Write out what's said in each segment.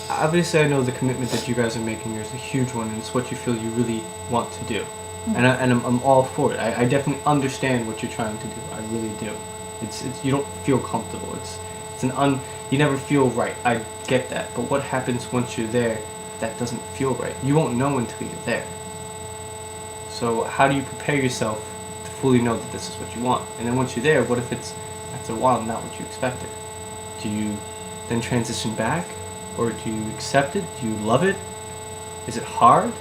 obviously I know the commitment that you guys are making here is a huge one, and it's what you feel you really want to do. And I'm all for it. I definitely understand what you're trying to do. I really do. It's you don't feel comfortable. You never feel right. I get that. But what happens once you're there? That doesn't feel right. You won't know until you're there. So how do you prepare yourself to fully know that this is what you want? And then once you're there, what if it's after a while not what you expected? Do you then transition back, or do you accept it? Do you love it? Is it hard?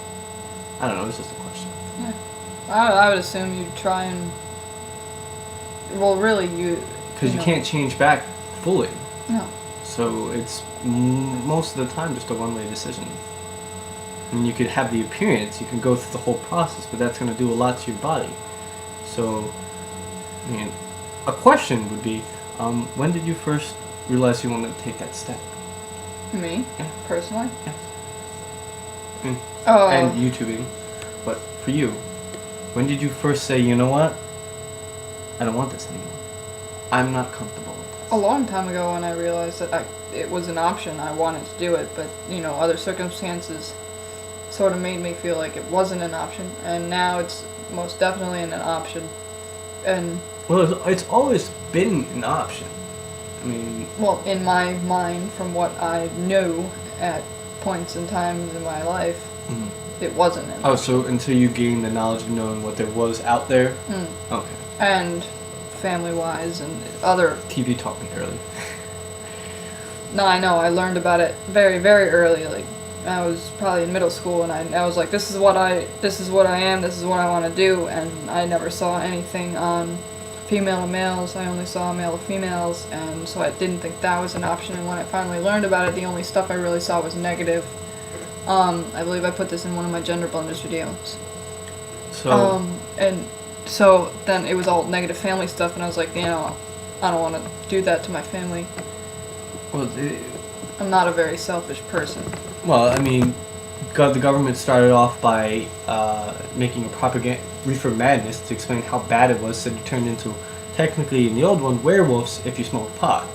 I don't know. It's just a question. Yeah. I would assume you'd try and... Well, really, because you can't change back fully. No. So it's most of the time just a one-way decision. I mean, you could have the appearance, you can go through the whole process, but that's going to do a lot to your body. So, I mean, a question would be, when did you first realize you wanted to take that step? Me? Yeah. Personally? Yeah. Oh. And YouTubing. But for you, when did you first say, you know what? I don't want this anymore. I'm not comfortable with this. A long time ago when I realized that it was an option, I wanted to do it, but, other circumstances sort of made me feel like it wasn't an option, and now it's most definitely an option. And... Well, it's always been an option. I mean... Well, in my mind, from what I knew at points and times in my life, it wasn't an option. So until you gained the knowledge of knowing what there was out there? Okay. And family-wise and other... TV taught me early. No, I know. I learned about it very, very early. Like, I was probably in middle school, and I was like, this is what I am, this is what I want to do, and I never saw anything on female and males. I only saw male and females, and so I didn't think that was an option, and when I finally learned about it, the only stuff I really saw was negative. I believe I put this in one of my gender blenders videos. And so then it was all negative family stuff, and I was like, I don't want to do that to my family. Well, I'm not a very selfish person. Well, I mean, the government started off by making a propaganda reefer madness to explain how bad it was, so it turned into, technically in the old one, werewolves if you smoke pot.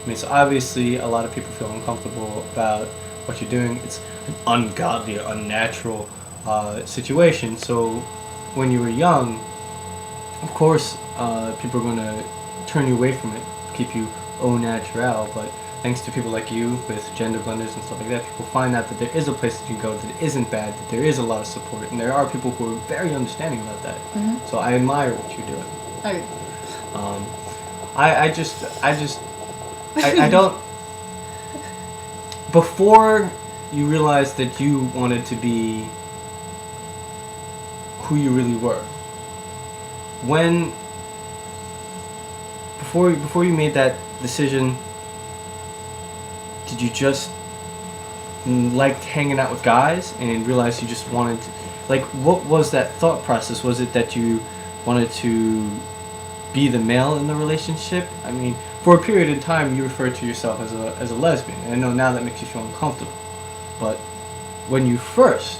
I mean, so obviously a lot of people feel uncomfortable about what you're doing. It's an ungodly or unnatural situation. So when you were young, of course, people are going to turn you away from it, keep you au naturel, but thanks to people like you with gender blenders and stuff like that, people find out that there is a place that you can go that isn't bad, that there is a lot of support, and there are people who are very understanding about that. Mm-hmm. So I admire what you're doing. Okay. I don't... Before you realized that you wanted to be who you really were, before you made that decision, did you just liked hanging out with guys and realized you just wanted to, like, what was that thought process? Was it that you wanted to be the male in the relationship? I mean, for a period of time you referred to yourself as a lesbian, and I know now that makes you feel uncomfortable, but when you first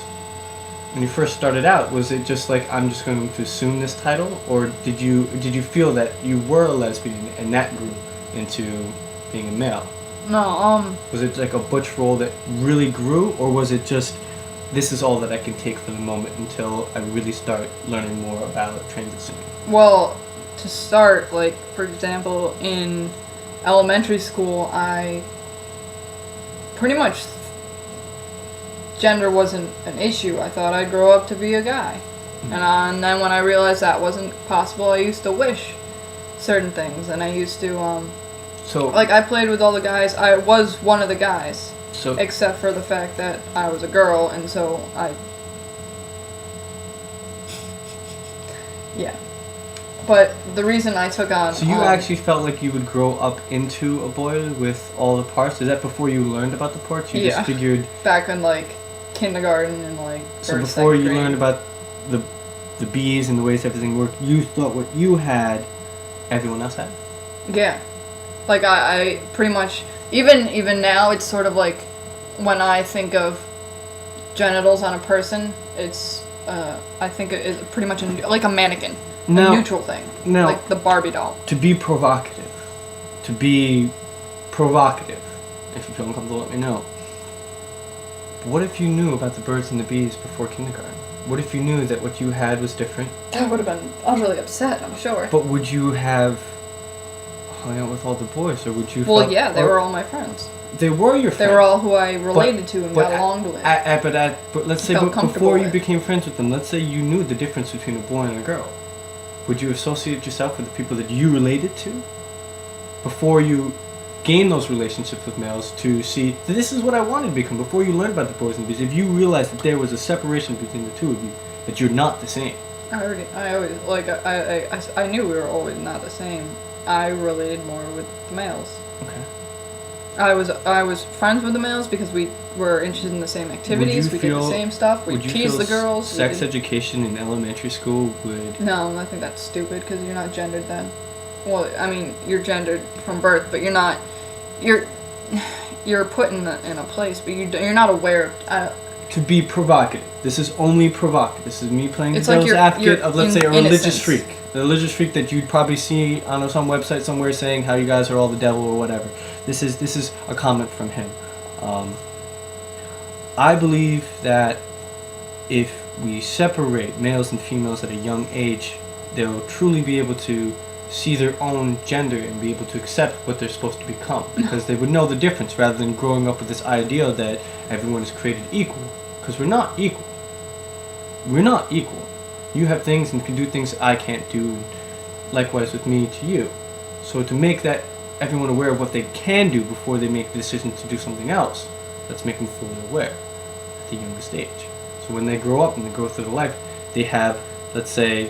started out, was it just like, I'm just going to assume this title, or did you feel that you were a lesbian and that grew into being a male? No, Was it like a butch role that really grew, or was it just, this is all that I can take for the moment until I really start learning more about transitioning? well, to start, like, for example, in elementary school, I pretty much, gender wasn't an issue. I thought I'd grow up to be a guy. Mm-hmm. And then when I realized that wasn't possible, I used to wish certain things, and I used to, So, like, I played with all the guys. I was one of the guys, so except for the fact that I was a girl, and so yeah. But the reason I took on... So you actually felt like you would grow up into a boy with all the parts? Is that before you learned about the parts? You just figured... Back in, like, kindergarten and, like, So before you learned about the bees and the ways everything worked, you thought what you had, everyone else had? Yeah. Like, I pretty much... Even now, it's sort of like, when I think of genitals on a person, it's, I think it's pretty much like a mannequin. No, a neutral thing. No. Like the Barbie doll. To be provocative. If you feel uncomfortable, let me know. What if you knew about the birds and the bees before kindergarten? What if you knew that what you had was different? I would have been utterly upset, I'm sure. But would you have hung out with all the boys, or would you? Well, yeah, they were all my friends. They were your friends. They were all who I related to and got along with. But let's say before you became friends with them, let's say you knew the difference between a boy and a girl. Would you associate yourself with the people that you related to before you gain those relationships with males to see that this is what I wanted to become? Before you learned about the boys and bees, if you realized that there was a separation between the two of you, that you're not the same. I knew we were always not the same. I related more with the males. Okay. I was friends with the males because we were interested in the same activities. We did the same stuff. We teased the girls. Sex education in elementary school would. No, I think that's stupid because you're not gendered then. Well, I mean, you're gendered from birth, but you're not. You're put in a place, but you're not aware of. To be provocative. This is only provocative. This is me playing It's devil's like advocate of, let's say, a religious innocence. freak. The religious freak that you'd probably see on some website somewhere saying how you guys are all the devil or whatever. This is a comment from him. I believe that if we separate males and females at a young age, they'll truly be able to see their own gender and be able to accept what they're supposed to become, because they would know the difference rather than growing up with this idea that everyone is created equal, because we're not equal. We're not equal. You have things and can do things I can't do, likewise with me to you. So to make that everyone aware of what they can do before they make the decision to do something else, let's make them fully aware at the youngest age. So when they grow up and they go through their life, they have, let's say,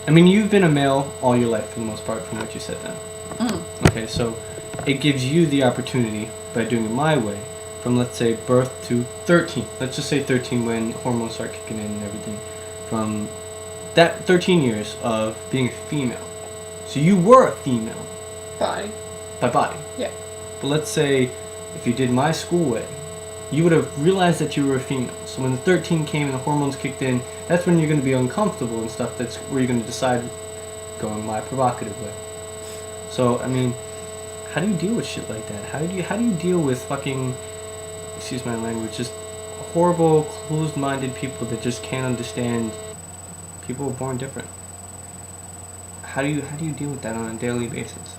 I mean, you've been a male all your life for the most part from what you said then. Okay, so it gives you the opportunity, by doing it my way, from let's say birth to 13. Let's just say 13 when hormones start kicking in and everything. From that 13 years of being a female. So you were a female. Body. By body. Yeah. But let's say if you did my school way, you would have realized that you were a female. So when the 13 came and the hormones kicked in, that's when you're going to be uncomfortable and stuff. That's where you're going to decide going my provocative way. So, I mean, how do you deal with shit like that? How do you deal with fucking, excuse my language, just horrible, closed-minded people that just can't understand people are born different? How do you deal with that on a daily basis?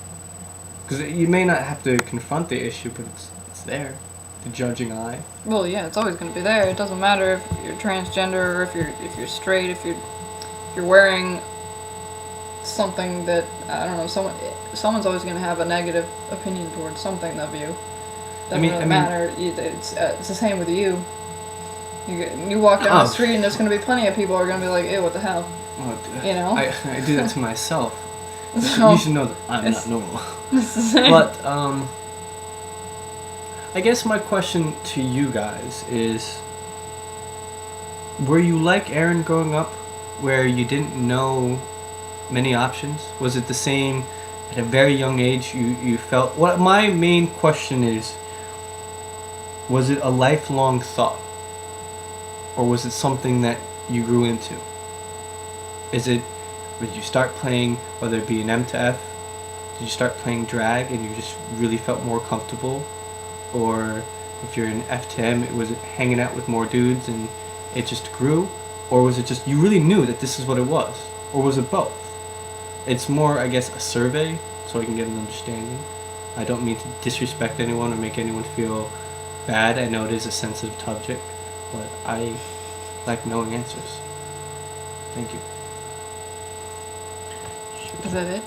Because you may not have to confront the issue, but it's there. The judging eye. Well, yeah, it's always going to be there. It doesn't matter if you're transgender or if you're straight, if you're wearing something that, I don't know, someone's always going to have a negative opinion towards something of you. Doesn't really matter. It's the same with you. You walk down the street and there's going to be plenty of people who are going to be like, ew, what the hell? You know? I do that to myself. So, you should know that I'm not normal. It's the same. But I guess my question to you guys is, were you like Aaron growing up, where you didn't know many options? Was it the same at a very young age? You felt, what my main question is, was it a lifelong thought, or was it something that you grew into? Did you start playing, whether it be an M to F, did you start playing drag and you just really felt more comfortable? Or if you're in F to M, was it hanging out with more dudes and it just grew? Or was it just you really knew that this is what it was? Or was it both? It's more, I guess, a survey so I can get an understanding. I don't mean to disrespect anyone or make anyone feel bad. I know it is a sensitive subject, but I like knowing answers. Thank you. Is that it?